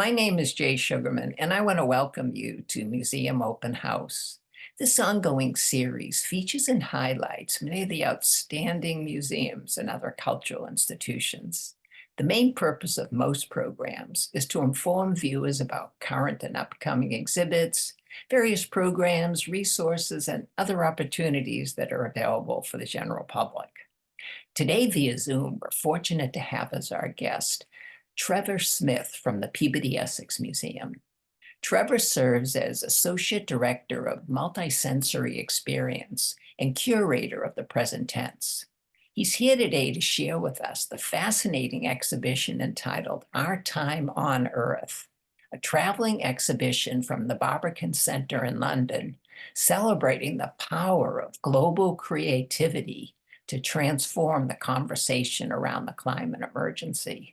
My name is Jay Sugarman, and I want to welcome you to Museum Open House. This ongoing series features and highlights many of the outstanding museums and other cultural institutions. The main purpose of most programs is to inform viewers about current and upcoming exhibits, various programs, resources, and other opportunities that are available for the general public. Today via Zoom, we're fortunate to have as our guest Trevor Smith from the Peabody Essex Museum. Trevor serves as Associate Director of Multisensory Experience and Curator of the Present Tense. He's here today to share with us the fascinating exhibition entitled Our Time on Earth, a traveling exhibition from the Barbican Centre in London, celebrating the power of global creativity to transform the conversation around the climate emergency.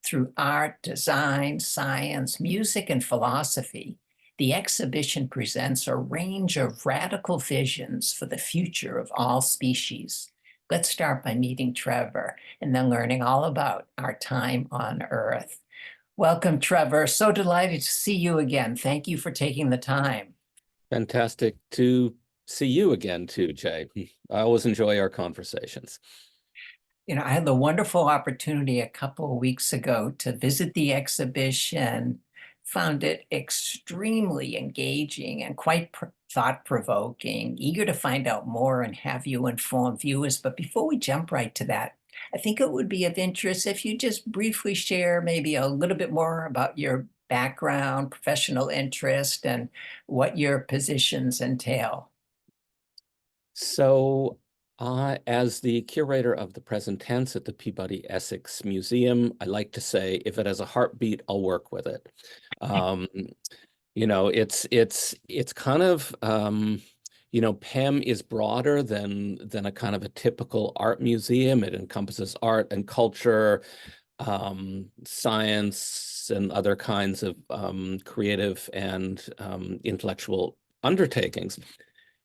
Through art, design, science, music, and philosophy, the exhibition presents a range of radical visions for the future of all species. Let's start by meeting Trevor and then learning all about our time on Earth. Welcome, Trevor. So delighted to see you again. Thank you for taking the time. Fantastic to see you again too, Jay. I always enjoy our conversations. I had the wonderful opportunity a couple of weeks ago to visit the exhibition, found it extremely engaging and quite thought-provoking, eager to find out more and have you inform viewers. But before we jump right to that, I think it would be of interest if you just briefly share maybe a little bit more about your background, professional interest, and what your positions entail. So, as the curator of the present tense at the Peabody Essex Museum, I like to say, if it has a heartbeat, I'll work with it. It's kind of PEM is broader than a kind of a typical art museum. It encompasses art and culture, science, and other kinds of creative and intellectual undertakings.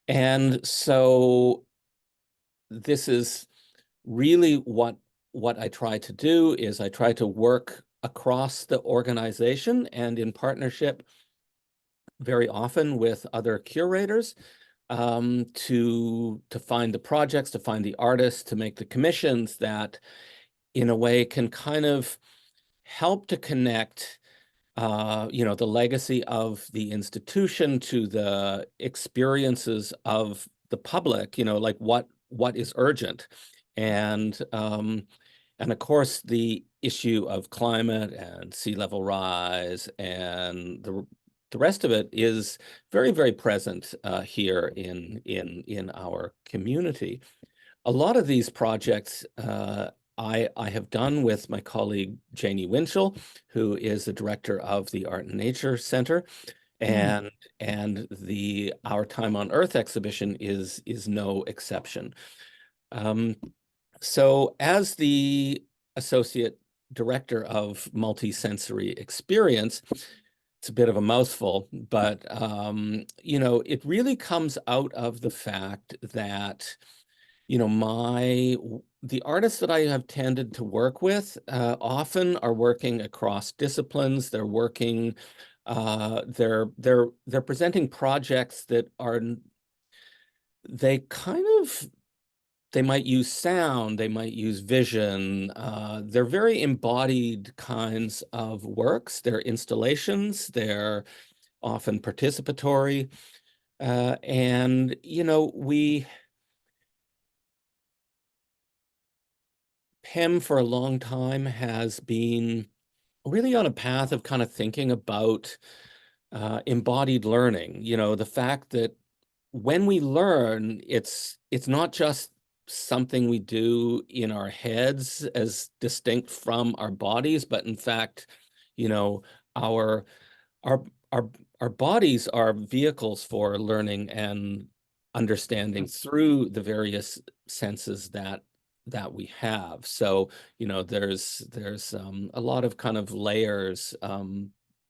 And so this is really what I try to do is I try to work across the organization and in partnership very often with other curators to find the projects, to find the artists, to make the commissions that in a way can kind of help to connect the legacy of the institution to the experiences of the public, like what is urgent. And of course, the issue of climate and sea level rise and the rest of it is very, very present here in our community. A lot of these projects I have done with my colleague Janie Winchell, who is the director of the Art and Nature Center, and the Our Time on Earth exhibition is no exception. So as the associate director of Multisensory Experience, it's a bit of a mouthful, but it really comes out of the fact that the artists that I have tended to work with often are working across disciplines. They're working, they're presenting projects that are, they might use sound, they might use vision. They're very embodied kinds of works. They're installations. They're often participatory, and PEM for a long time has been really on a path of kind of thinking about embodied learning. The fact that when we learn, it's not just something we do in our heads as distinct from our bodies, but in fact, our our bodies are vehicles for learning and understanding through the various senses that we have. So, there's a lot of kind of layers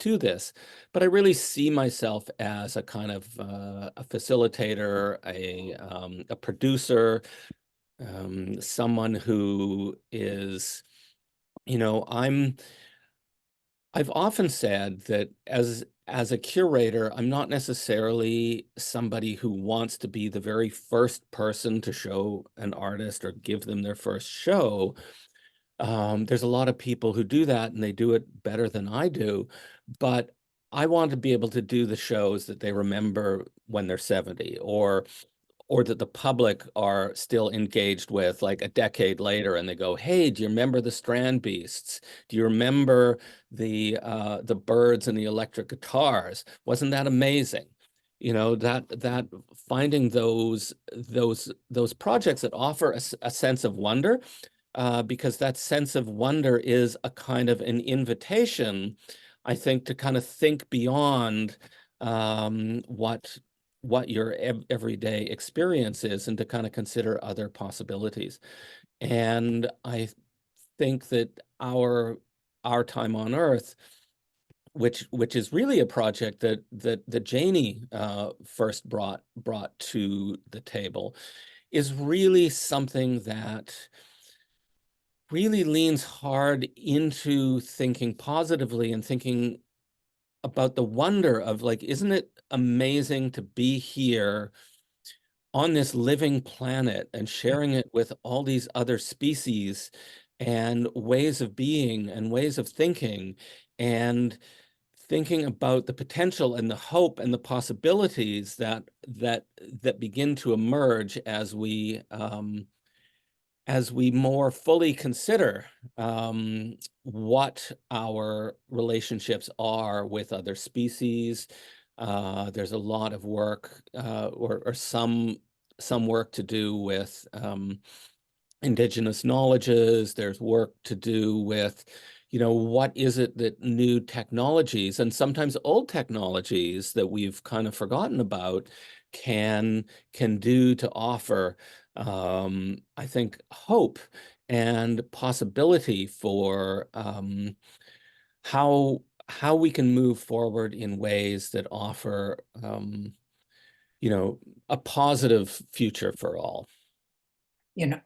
to this, but I really see myself as a kind of a facilitator, a producer, someone who is, I've often said that as a curator, I'm not necessarily somebody who wants to be the very first person to show an artist or give them their first show. There's a lot of people who do that and they do it better than I do, but I want to be able to do the shows that they remember when they're 70, or that the public are still engaged with like a decade later, and they go, hey, do you remember the Strand Beasts? Do you remember the birds and the electric guitars? Wasn't that amazing? You know, that finding those projects that offer a sense of wonder, because that sense of wonder is a kind of an invitation, I think, to kind of think beyond what your everyday experience is, and to kind of consider other possibilities. And I think that our time on Earth, which is really a project that Janie first brought to the table, is really something that really leans hard into thinking positively and thinking about the wonder of, like, isn't it amazing to be here on this living planet and sharing it with all these other species and ways of being and ways of thinking, and thinking about the potential and the hope and the possibilities that begin to emerge as we more fully consider what our relationships are with other species. There's a lot of work, or some work to do with indigenous knowledges. There's work to do with, what is it that new technologies, and sometimes old technologies that we've kind of forgotten about, can do to offer, I think, hope and possibility for how we can move forward in ways that offer, a positive future for all.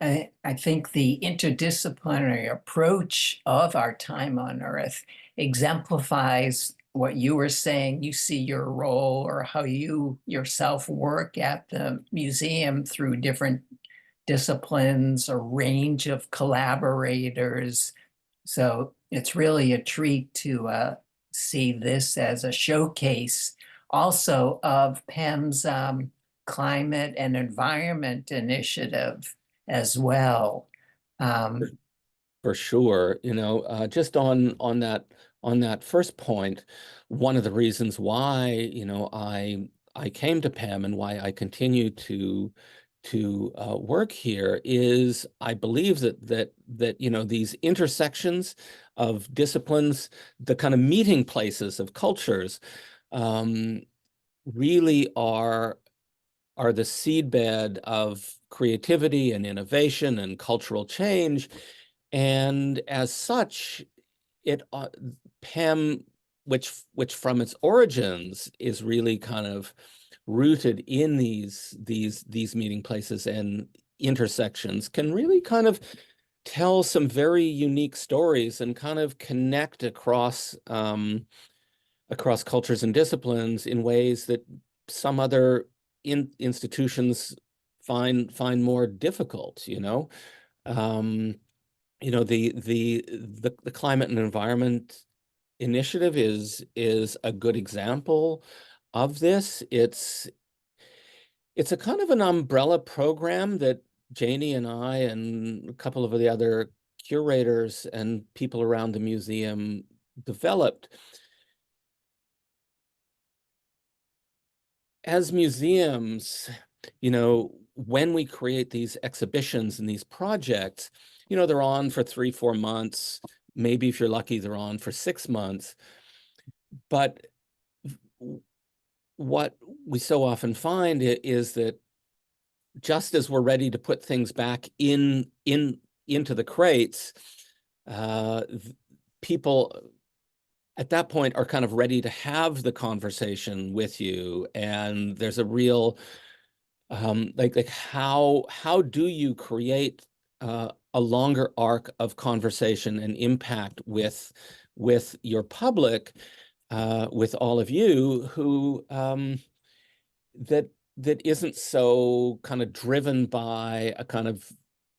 I think the interdisciplinary approach of our time on Earth exemplifies what you were saying. You see your role, or how you yourself work at the museum, through different disciplines, a range of collaborators. So it's really a treat to see this as a showcase also of PEM's climate and environment initiative as well. Um, For sure, just on that first point, one of the reasons why, I came to PEM and why I continue to work here is I believe that these intersections of disciplines, the kind of meeting places of cultures, um, really are the seedbed of creativity and innovation and cultural change. And as such, it PEM, which from its origins is really kind of rooted in these meeting places and intersections, can really kind of tell some very unique stories and kind of connect across cultures and disciplines in ways that some other institutions find more difficult. Um, the climate and environment initiative is a good example of this. It's a kind of an umbrella program that Janie and I and a couple of the other curators and people around the museum developed. As museums, when we create these exhibitions and these projects, they're on for 3-4 months. Maybe if you're lucky, they're on for 6 months. But what we so often find is that just as we're ready to put things back into the crates, people at that point are kind of ready to have the conversation with you, and there's a real like how do you create a longer arc of conversation and impact with with your public, with all of you who that isn't so kind of driven by a kind of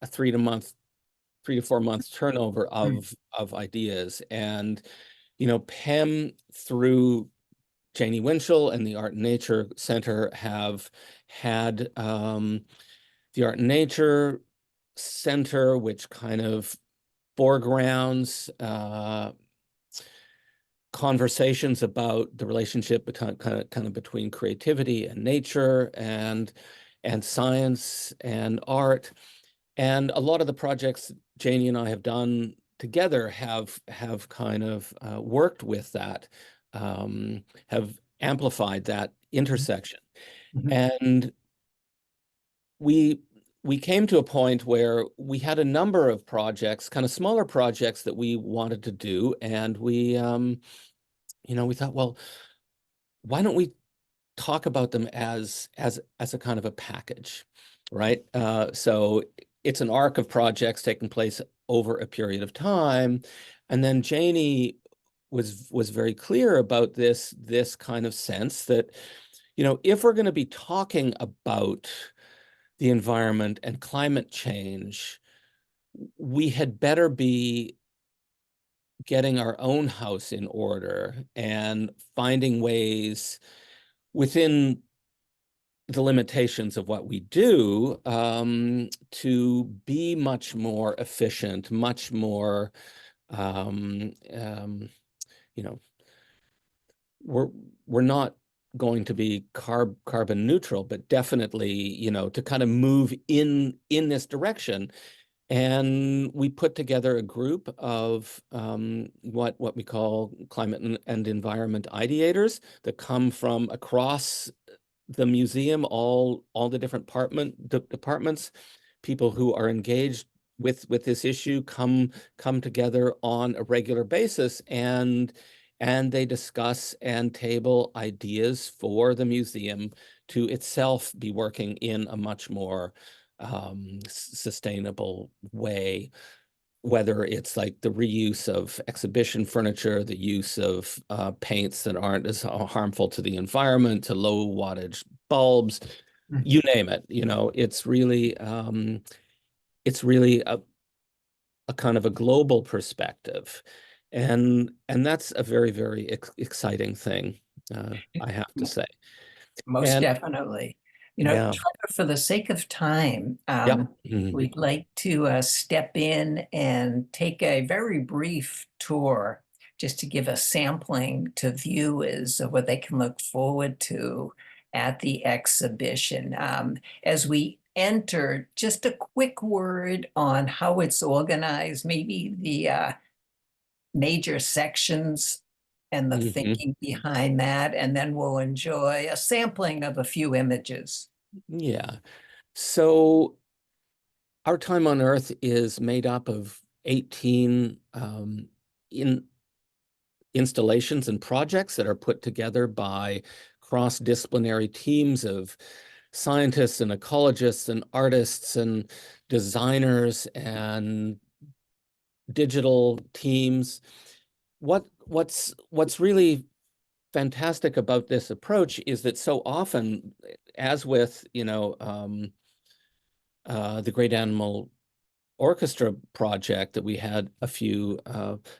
a 3 to 4 month turnover Mm. of ideas. And Pem, through Janie Winchell and the Art and Nature Center, have had the Art and Nature Center, which kind of foregrounds conversations about the relationship between kind of between creativity and nature and science and art. And a lot of the projects Janie and I have done together have kind of worked with that, have amplified that intersection. Mhm. And we came to a point where we had a number of projects, kind of smaller projects that we wanted to do, and we thought, well, why don't we talk about them as a kind of a package, right? So it's an arc of projects taking place over a period of time, and then Janie was very clear about this kind of sense that if we're going to be talking about the environment and climate change, we had better be getting our own house in order and finding ways within the limitations of what we do to be much more efficient, much more, you know, we're not going to be carbon neutral, but definitely, to kind of move in this direction. And we put together a group of what we call climate and environment ideators that come from across the museum, all the different departments, people who are engaged with this issue come together on a regular basis, and they discuss and table ideas for the museum to itself be working in a much more sustainable way, whether it's like the reuse of exhibition furniture, the use of paints that aren't as harmful to the environment, to low wattage bulbs, Mm. you name it. It's really a kind of a global perspective, and that's a very, very exciting thing, I have to say. Most And definitely. yeah, Trevor, for the sake of time, yep, mhm, we'd like to step in and take a very brief tour just to give a sampling to viewers of what they can look forward to at the exhibition. As we enter, just a quick word on how it's organized, maybe the major sections and the mhm, thinking behind that, and then we'll enjoy a sampling of a few images. yeah. So our time on Earth is made up of 18 in installations and projects that are put together by cross-disciplinary teams of scientists and ecologists and artists and designers and digital teams. What's really fantastic about this approach is that so often, as with the Great Animal Orchestra project that we had a few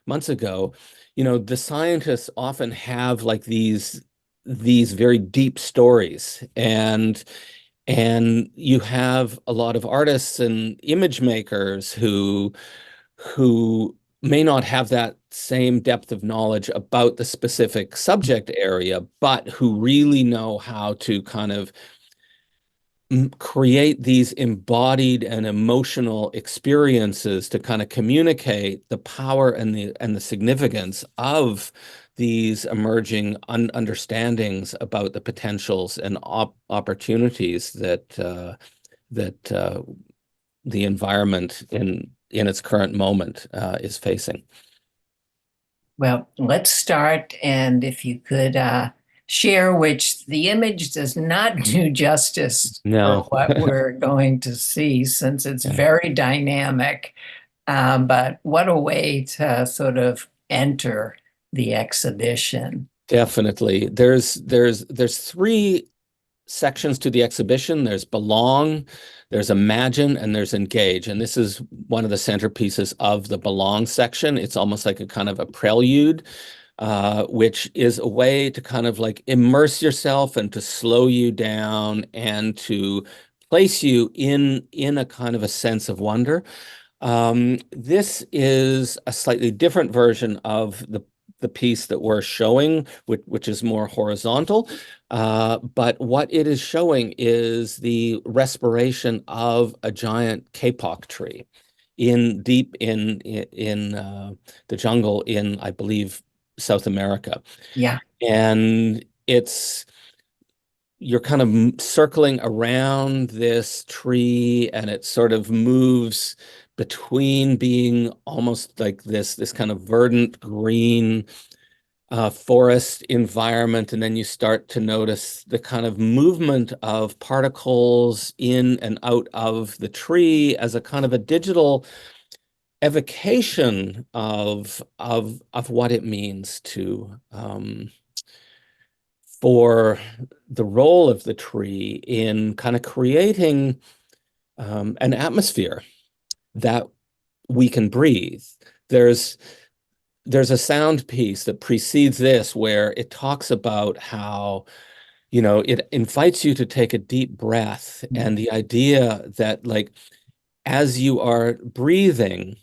months ago, the scientists often have like these very deep stories, and you have a lot of artists and image makers who may not have that same depth of knowledge about the specific subject area, but who really know how to kind of create these embodied and emotional experiences to kind of communicate the power and the significance of these emerging understandings about the potentials and opportunities that the environment in its current moment is facing. Well, let's start, and if you could share, which the image does not do justice for No. what we're going to see, since it's Yeah. very dynamic. But what a way to sort of enter the exhibition. Definitely. There's three sections to the exhibition. There's Belong, there's Imagine, and there's Engage. And this is one of the centerpieces of the Belong section. It's almost like a kind of a prelude, which is a way to kind of like immerse yourself and to slow you down and to place you in a kind of a sense of wonder. This is a slightly different version of the piece that we're showing, which is more horizontal. But what it is showing is the respiration of a giant kapok tree deep in the jungle in, I believe, South America. Yeah. And you're kind of circling around this tree, and it sort of moves between being almost like this kind of verdant green forest environment, and then you start to notice the kind of movement of particles in and out of the tree as a kind of a digital evocation of what it means to for the role of the tree in kind of creating an atmosphere that we can breathe. There's a sound piece that precedes this where it talks about how, it invites you to take a deep breath, and the idea that, like, as you are breathing,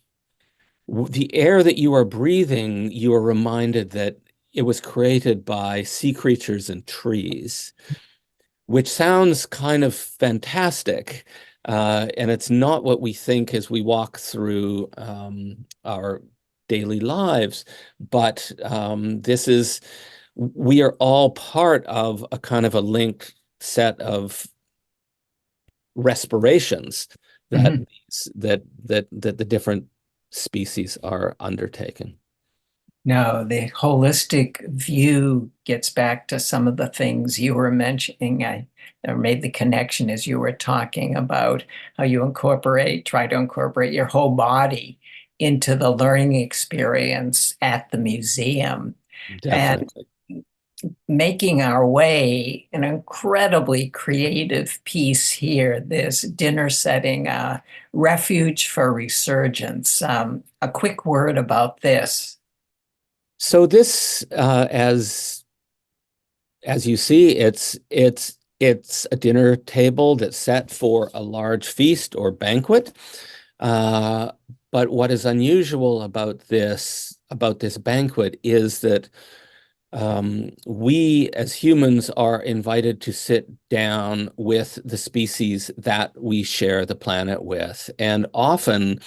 the air that you are breathing, you are reminded that it was created by sea creatures and trees, which sounds kind of fantastic. And it's not what we think as we walk through our daily lives, but we are all part of a kind of a linked set of respirations that Mhm. that the different species are undertaking. No, the holistic view gets back to some of the things you were mentioning. I made the connection as you were talking about how you try to incorporate your whole body into the learning experience at the museum. And Definitely. making our way, an incredibly creative piece here, this dinner setting, Refuge for Resurgence. A quick word about this. So this, as you see, it's a dinner table that's set for a large feast or banquet. Uh, but what is unusual about this banquet is that we as humans are invited to sit down with the species that we share the planet with. And often,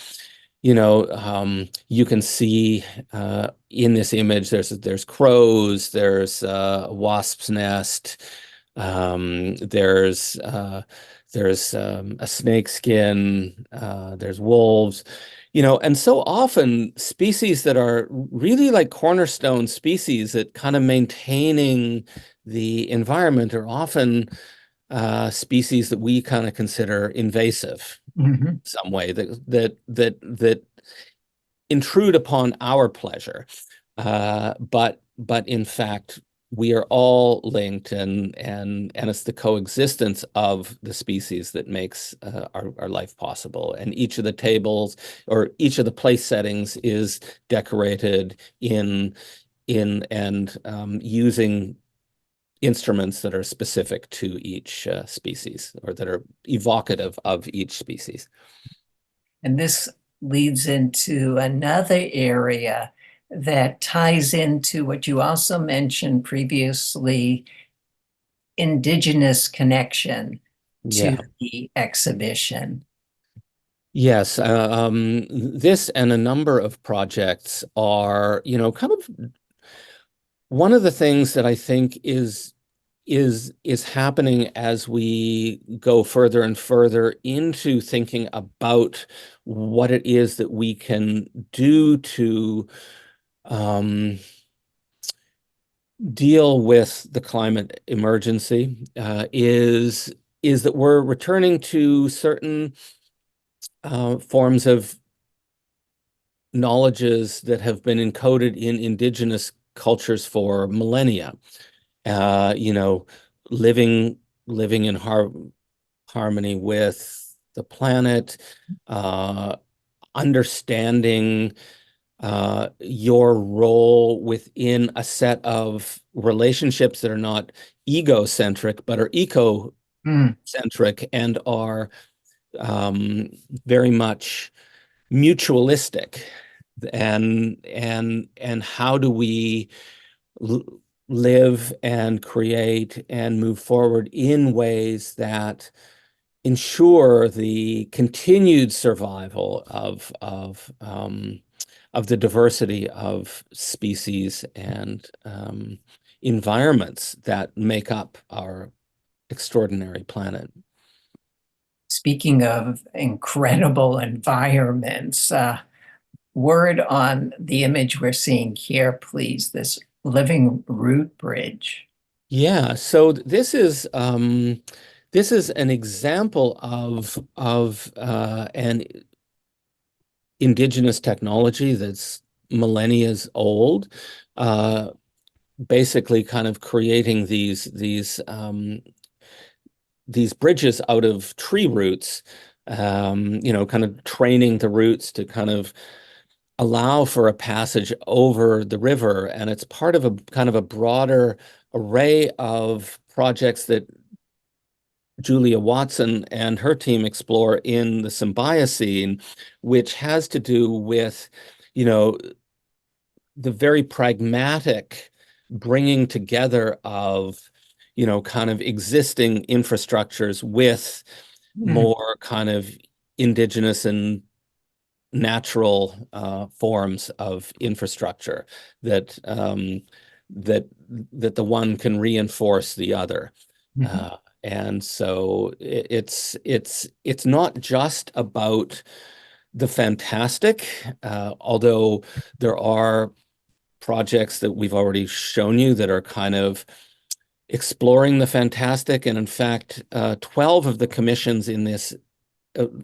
you can see in this image, there's crows, there's a wasp's nest, there's a snake skin, there's wolves, and so often species that are really like cornerstone species that kind of maintaining the environment are often species that we kind of consider invasive Mhm. some way that intrude upon our pleasure. But in fact, we are all linked, and it's the coexistence of the species that makes our life possible. And each of the tables or each of the place settings is decorated in and using instruments that are specific to each species, or that are evocative of each species. And this leads into another area that ties into what you also mentioned previously, indigenous connection to Yeah. the exhibition. Yes, this and a number of projects are, kind of one of the things that I think is happening as we go further and further into thinking about what it is that we can do to deal with the climate emergency, is that we're returning to certain forms of knowledges that have been encoded in indigenous cultures for millennia. You know, living in harmony with the planet, understanding your role within a set of relationships that are not egocentric, but are Mm. ecocentric and are um, very much mutualistic. And how do we live and create and move forward in ways that ensure the continued survival of the diversity of species and environments that make up our extraordinary planet. Speaking of incredible environments, word on the image we're seeing here, please, this living root bridge. Yeah, so this is an example of an indigenous technology that's millennia old, uh, basically kind of creating these bridges out of tree roots, you know, kind of training the roots to kind of allow for a passage over the river. And it's part of a kind of a broader array of projects that Julia Watson and her team explore in the Symbiocene, which has to do with, you know, the very pragmatic bringing together of, you know, kind of existing infrastructures with Mm. more kind of indigenous and natural forms of infrastructure that that the one can reinforce the other. Mhm. And so it's not just about the fantastic, although there are projects that we've already shown you that are kind of exploring the fantastic. And in fact, 12 of the commissions in this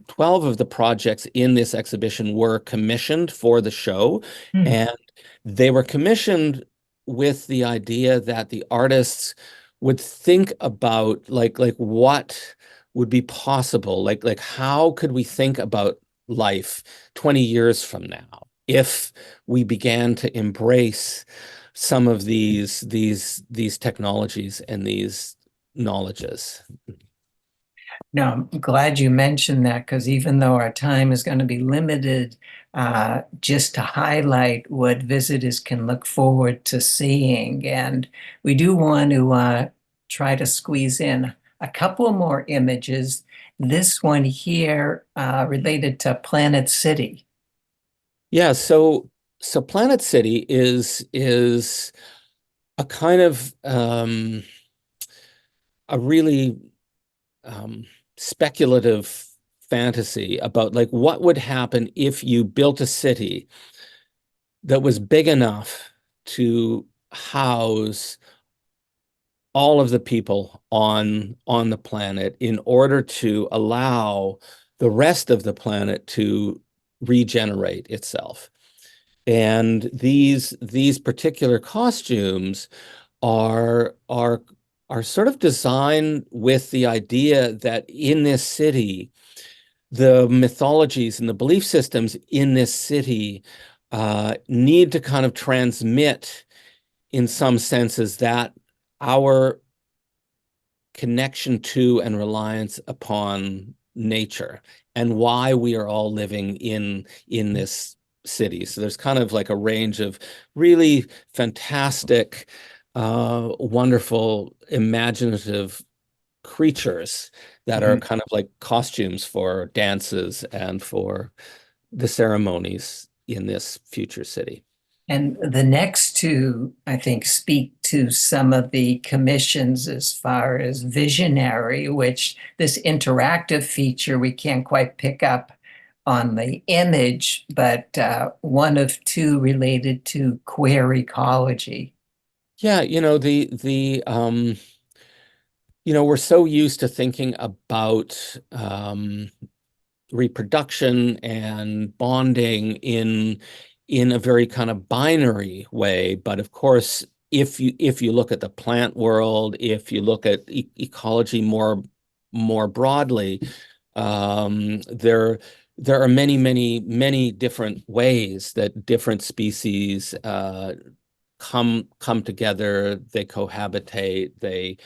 12 of the projects in this exhibition were commissioned for the show, Mm. and they were commissioned with the idea that the artists would think about like what would be possible, like how could we think about life 20 years from now if we began to embrace some of these technologies and these knowledges. No, I'm glad you mentioned that because even though our time is going to be limited, just to highlight what visitors can look forward to seeing. And we do want to try to squeeze in a couple more images. This one here related to Planet City. Yeah, so Planet City is a kind of a really um, speculative fantasy about like what would happen if you built a city that was big enough to house all of the people on the planet in order to allow the rest of the planet to regenerate itself. And these particular costumes are are sort of designed with the idea that in this city, the mythologies and the belief systems in this city need to kind of transmit, in some senses, that our connection to and reliance upon nature and why we are all living in this city. So there's kind of like a range of really fantastic, wonderful, imaginative creatures that are Mhm. kind of like costumes for dances and for the ceremonies in this future city. And the next two, I think, speak to some of the commissions as far as visionary, which this interactive feature we can't quite pick up on the image, but one of two related to queer ecology. Yeah, you know, you know, we're so used to thinking about reproduction and bonding in a very kind of binary way. But of course, if you look at the plant world, if you look at ecology more broadly, there are many different ways that different species come together. They cohabitate. They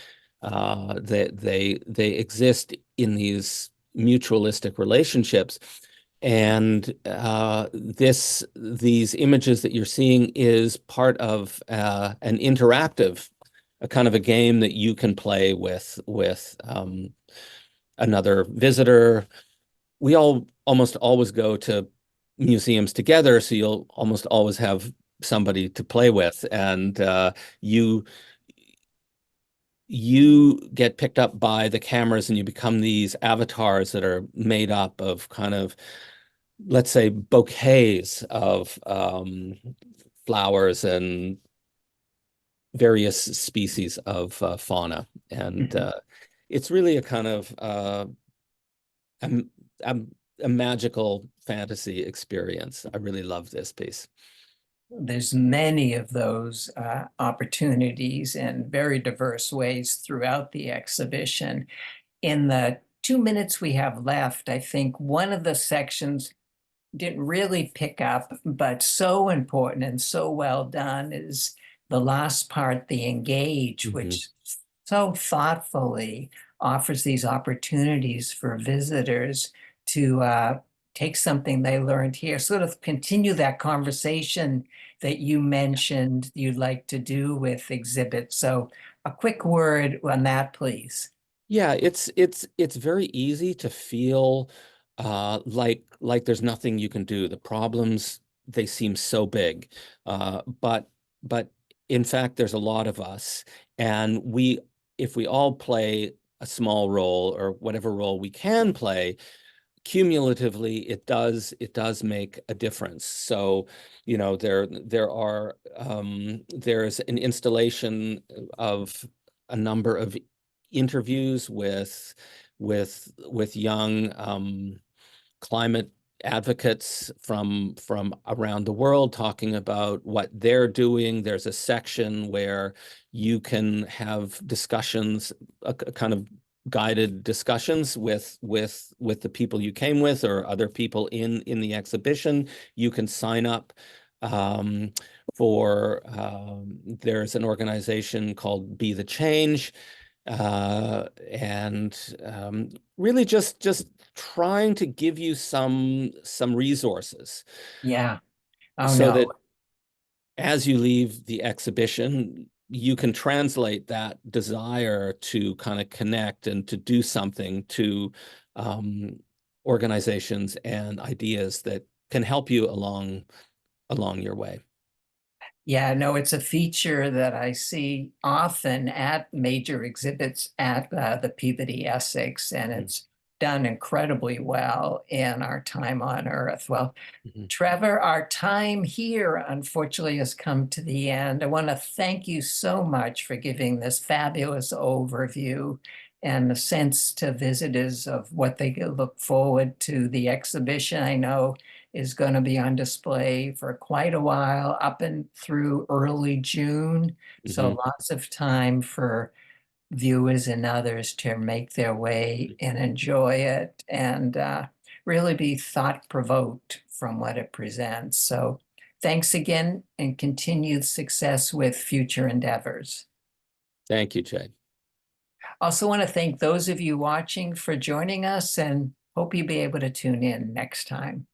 exist in these mutualistic relationships. And these images that you're seeing is part of an interactive, a kind of a game that you can play with another visitor. We all almost always go to museums together, so you'll almost always have somebody to play with, and you get picked up by the cameras and you become these avatars that are made up of kind of, let's say, bouquets of flowers and various species of fauna. And it's really a kind of a magical fantasy experience. I really love this piece. There's many of those opportunities in very diverse ways throughout the exhibition. In the 2 minutes we have left, I think one of the sections didn't really pick up, but so important and so well done is the last part, the engage, which so thoughtfully offers these opportunities for visitors to take something they learned here, sort of continue that conversation that you mentioned you'd like to do with exhibits. So a quick word on that, please. Yeah, it's very easy to feel like there's nothing you can do. The problems, they seem so big. But in fact, there's a lot of us, and if we all play a small role or whatever role we can play, cumulatively it does make a difference. So, there's an installation of a number of interviews with young climate advocates from around the world talking about what they're doing. There's a section where you can have discussions, a kind of guided discussions with the people you came with or other people in the exhibition. You can sign up there's an organization called Be the Change, and really just trying to give you some resources Yeah. Oh, so no. that as you leave the exhibition, you can translate that desire to kind of connect and to do something to organizations and ideas that can help you along your way. Yeah, no, it's a feature that I see often at major exhibits at the Peabody Essex, and it's done incredibly well in our time on Earth. Well, Mhm. Trevor, our time here unfortunately has come to the end. I want to thank you so much for giving this fabulous overview and the sense to visitors of what they can look forward to. The exhibition, I know, is going to be on display for quite a while, up and through early June. So Mhm. lots of time for viewers and others to make their way and enjoy it and really be thought-provoked from what it presents. So thanks again and continued success with future endeavors. Thank you, Jay. Also want to thank those of you watching for joining us and hope you'll be able to tune in next time.